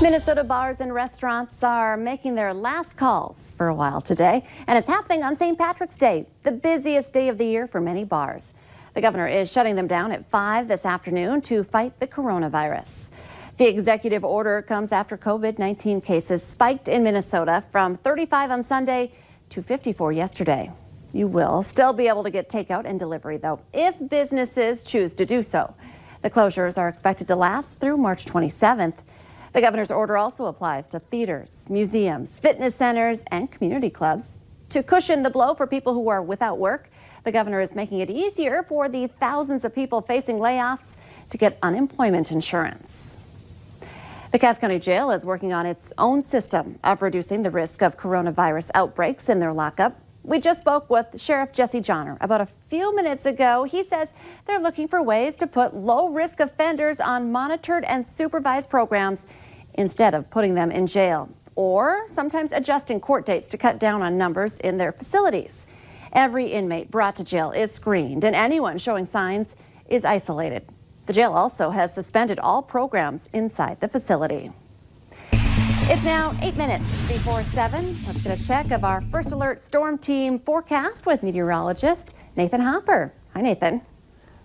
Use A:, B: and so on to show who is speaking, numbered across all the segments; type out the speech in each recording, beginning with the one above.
A: Minnesota bars and restaurants are making their last calls for a while today, and it's happening on St. Patrick's Day, the busiest day of the year for many bars. The governor is shutting them down at 5 this afternoon to fight the coronavirus. The executive order comes after COVID-19 cases spiked in Minnesota from 35 on Sunday to 54 yesterday. You will still be able to get takeout and delivery, though, if businesses choose to do so. The closures are expected to last through March 27th. The governor's order also applies to theaters, museums, fitness centers, and community clubs. To cushion the blow for people who are without work, the governor is making it easier for the thousands of people facing layoffs to get unemployment insurance. The Cass County Jail is working on its own system of reducing the risk of coronavirus outbreaks in their lockup. We just spoke with Sheriff Jesse Johnner about a few minutes ago. He says they're looking for ways to put low-risk offenders on monitored and supervised programs instead of putting them in jail, or sometimes adjusting court dates to cut down on numbers in their facilities. Every inmate brought to jail is screened, and anyone showing signs is isolated. The jail also has suspended all programs inside the facility. It's now 8 minutes before 7. Let's get a check of our First Alert Storm Team forecast with meteorologist Nathan Hopper. Hi, Nathan.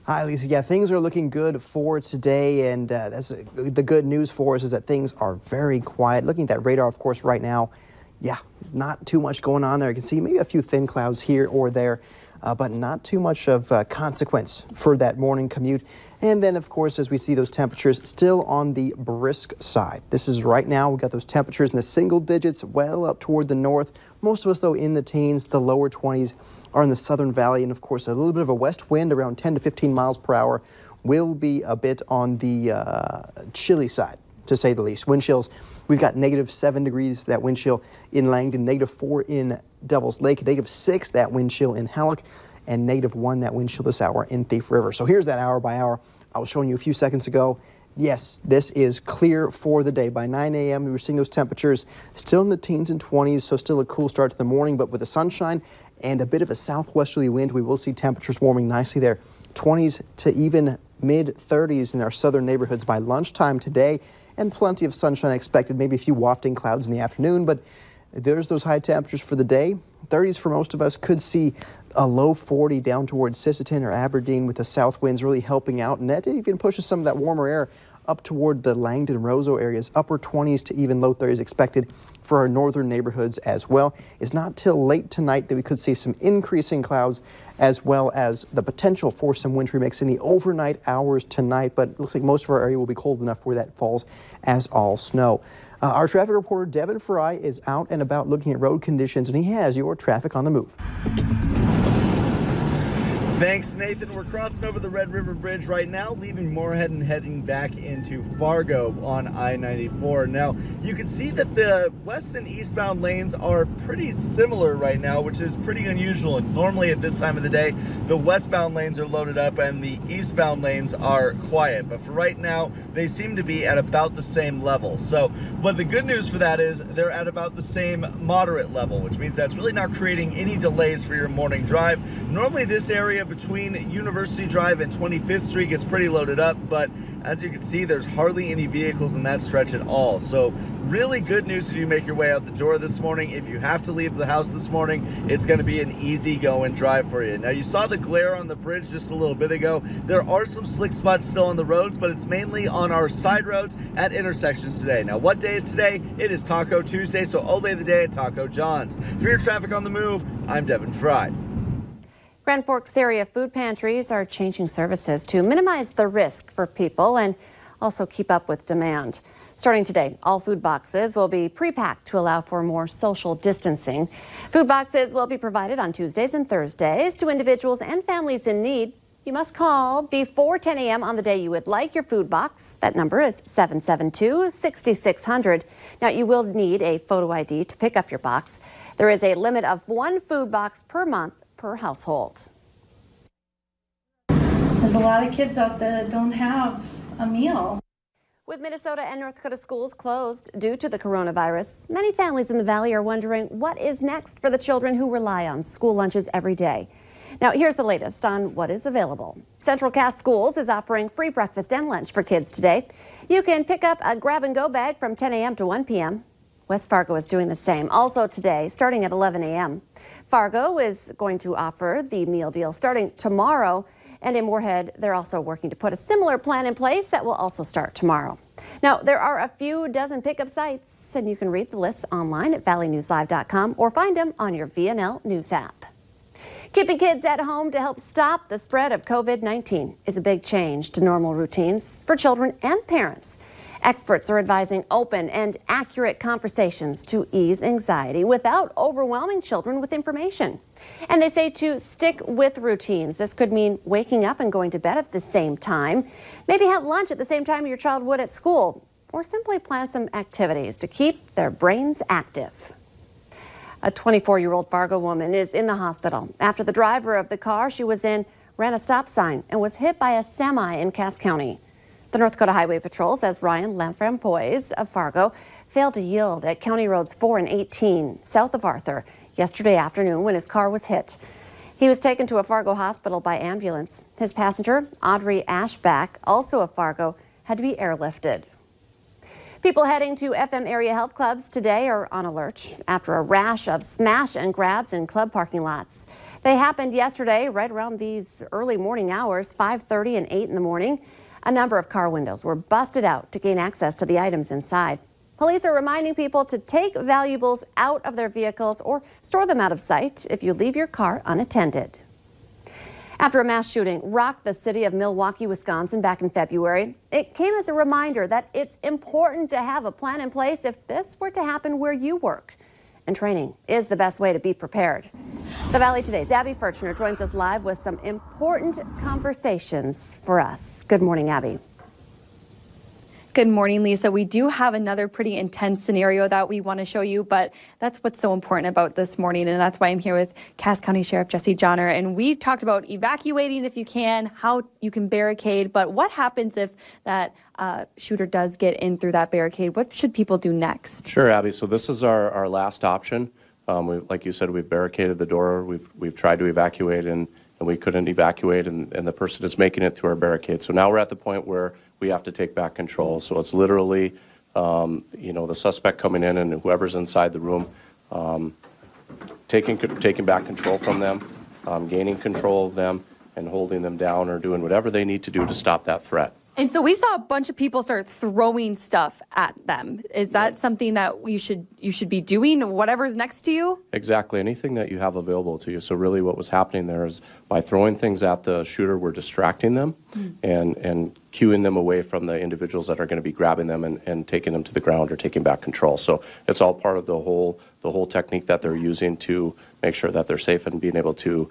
B: Hi, Lisa. Yeah, things are looking good for today, and that's the good news for us is that things are very quiet. Looking at that radar, of course, right now, yeah, not too much going on there. You can see maybe a few thin clouds here or there, but not too much of consequence for that morning commute. And then, of course, as we see those temperatures still on the brisk side. This is right now, we've got those temperatures in the single digits, well up toward the north. Most of us, though, in the teens, the lower 20s are in the southern valley. And, of course, a little bit of a west wind around 10 to 15 miles per hour will be a bit on the chilly side, to say the least. Wind chills, we've got -7 degrees, that wind chill in Langdon, -4 in Devil's Lake, -6 that wind chill in Halleck, and -1 that wind chill this hour in Thief River. So here's that hour by hour I was showing you a few seconds ago. Yes, this is clear for the day. By 9 a.m., we were seeing those temperatures still in the teens and 20s, so still a cool start to the morning, but with the sunshine and a bit of a southwesterly wind, we will see temperatures warming nicely there. 20s to even mid-30s in our southern neighborhoods by lunchtime today, and plenty of sunshine expected, maybe a few wafting clouds in the afternoon, but there's those high temperatures for the day. 30s for most of us, could see a low 40 down towards Sisseton or Aberdeen with the south winds really helping out, and that even pushes some of that warmer air up toward the Langdon, Roseau areas. Upper 20s to even low 30s expected for our northern neighborhoods as well. It's not till late tonight that we could see some increasing clouds as well as the potential for some wintry mix in the overnight hours tonight, but it looks like most of our area will be cold enough where that falls as all snow. Our traffic reporter Devin Fry is out and about looking at road conditions, and he has your traffic on the move.
C: Thanks, Nathan. We're crossing over the Red River Bridge right now, leaving Moorhead and heading back into Fargo on I-94. Now, you can see that the west and eastbound lanes are pretty similar right now, which is pretty unusual. And normally at this time of the day, the westbound lanes are loaded up and the eastbound lanes are quiet. But for right now, they seem to be at about the same level. So, but the good news for that is they're at about the same moderate level, which means that's really not creating any delays for your morning drive. Normally this area between University Drive and 25th Street gets pretty loaded up, but as you can see, there's hardly any vehicles in that stretch at all. So really good news as you make your way out the door this morning. If you have to leave the house this morning, it's going to be an easy go and drive for you. Now, you saw the glare on the bridge just a little bit ago. There are some slick spots still on the roads, but it's mainly on our side roads at intersections today. Now, what day is today? It is Taco Tuesday, so all day of the day at Taco John's. For your traffic on the move, I'm Devin Fry.
A: Grand Forks area food pantries are changing services to minimize the risk for people and also keep up with demand. Starting today, all food boxes will be pre-packed to allow for more social distancing. Food boxes will be provided on Tuesdays and Thursdays to individuals and families in need. You must call before 10 a.m. on the day you would like your food box. That number is 772-6600. Now, you will need a photo ID to pick up your box. There is a limit of 1 food box per month per household.
D: There's a lot of kids out there that don't have a meal.
A: With Minnesota and North Dakota schools closed due to the coronavirus, many families in the valley are wondering what is next for the children who rely on school lunches every day. Now, here's the latest on what is available. Central Cass Schools is offering free breakfast and lunch for kids today. You can pick up a grab-and-go bag from 10 a.m. to 1 p.m. West Fargo is doing the same, also today, starting at 11 a.m. Fargo is going to offer the meal deal starting tomorrow, and in Moorhead, they're also working to put a similar plan in place that will also start tomorrow. Now, there are a few dozen pickup sites, and you can read the lists online at valleynewslive.com or find them on your VNL News app. Keeping kids at home to help stop the spread of COVID-19 is a big change to normal routines for children and parents. Experts are advising open and accurate conversations to ease anxiety without overwhelming children with information. And they say to stick with routines. This could mean waking up and going to bed at the same time, maybe have lunch at the same time your child would at school, or simply plan some activities to keep their brains active. A 24-year-old Fargo woman is in the hospital after the driver of the car she was in ran a stop sign and was hit by a semi in Cass County. The North Dakota Highway Patrol says Ryan Lamframboise of Fargo failed to yield at County Roads 4 and 18 south of Arthur yesterday afternoon when his car was hit. He was taken to a Fargo hospital by ambulance. His passenger, Audrey Ashback, also of Fargo, had to be airlifted. People heading to FM area health clubs today are on alert after a rash of smash and grabs in club parking lots. They happened yesterday right around these early morning hours, 5:30 and 8 in the morning. A number of car windows were busted out to gain access to the items inside. Police are reminding people to take valuables out of their vehicles or store them out of sight if you leave your car unattended. After a mass shooting rocked the city of Milwaukee, Wisconsin back in February, it came as a reminder that it's important to have a plan in place if this were to happen where you work. And training is the best way to be prepared. The Valley Today's Abby Furchner joins us live with some important conversations for us. Good morning, Abby.
E: Good morning, Lisa. We do have another pretty intense scenario that we want to show you, but that's what's so important about this morning, and that's why I'm here with Cass County Sheriff Jesse Johnner. And we talked about evacuating if you can, how you can barricade, but what happens if that shooter does get in through that barricade? What should people do next?
F: Sure, Abby. So this is our last option. Like you said, we've barricaded the door. We've tried to evacuate, and we couldn't evacuate, and the person is making it through our barricade. So now we're at the point where we have to take back control. So it's literally, the suspect coming in and whoever's inside the room, taking back control from them, gaining control of them, and holding them down or doing whatever they need to do to stop that threat.
E: And so we saw a bunch of people start throwing stuff at them. Is that something that you should be doing, whatever's next to you?
F: Exactly, anything that you have available to you. So really what was happening there is by throwing things at the shooter, we're distracting them and cueing them away from the individuals that are going to be grabbing them and taking them to the ground or taking back control. So it's all part of the whole technique that they're using to make sure that they're safe and being able to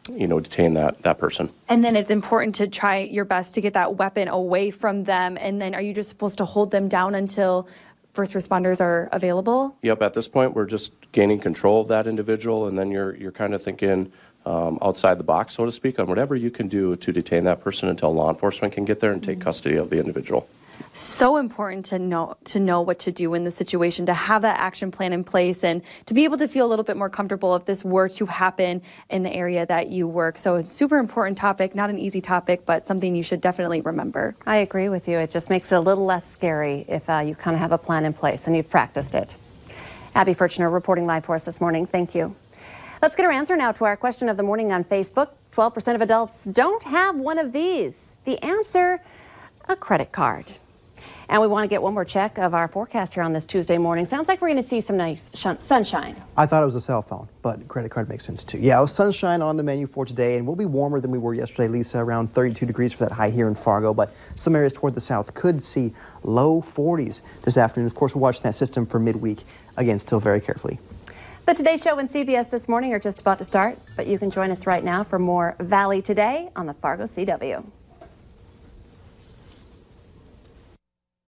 F: detain that person.
E: And then it's important to try your best to get that weapon away from them. And then are you just supposed to hold them down until first responders are available?
F: Yep, at this point, we're just gaining control of that individual, and then you're kind of thinking outside the box, so to speak, on whatever you can do to detain that person until law enforcement can get there and take custody of the individual.
E: So important to know what to do in the situation, to have that action plan in place, and to be able to feel a little bit more comfortable if this were to happen in the area that you work. So it's a super important topic, not an easy topic, but something you should definitely remember.
A: I agree with you. It just makes it a little less scary if you kind of have a plan in place and you've practiced it. Abby Furchner reporting live for us this morning. Thank you. Let's get our answer now to our question of the morning on Facebook. 12% of adults don't have one of these. The answer, a credit card. And we want to get one more check of our forecast here on this Tuesday morning. Sounds like we're going to see some nice sunshine.
B: I thought it was a cell phone, but credit card makes sense too. Yeah, it was sunshine on the menu for today, and we'll be warmer than we were yesterday, Lisa, around 32 degrees for that high here in Fargo. But some areas toward the south could see low 40s this afternoon. Of course, we're watching that system for midweek. Again, still very carefully.
A: The Today Show and CBS This Morning are just about to start, but you can join us right now for more Valley Today on the Fargo CW.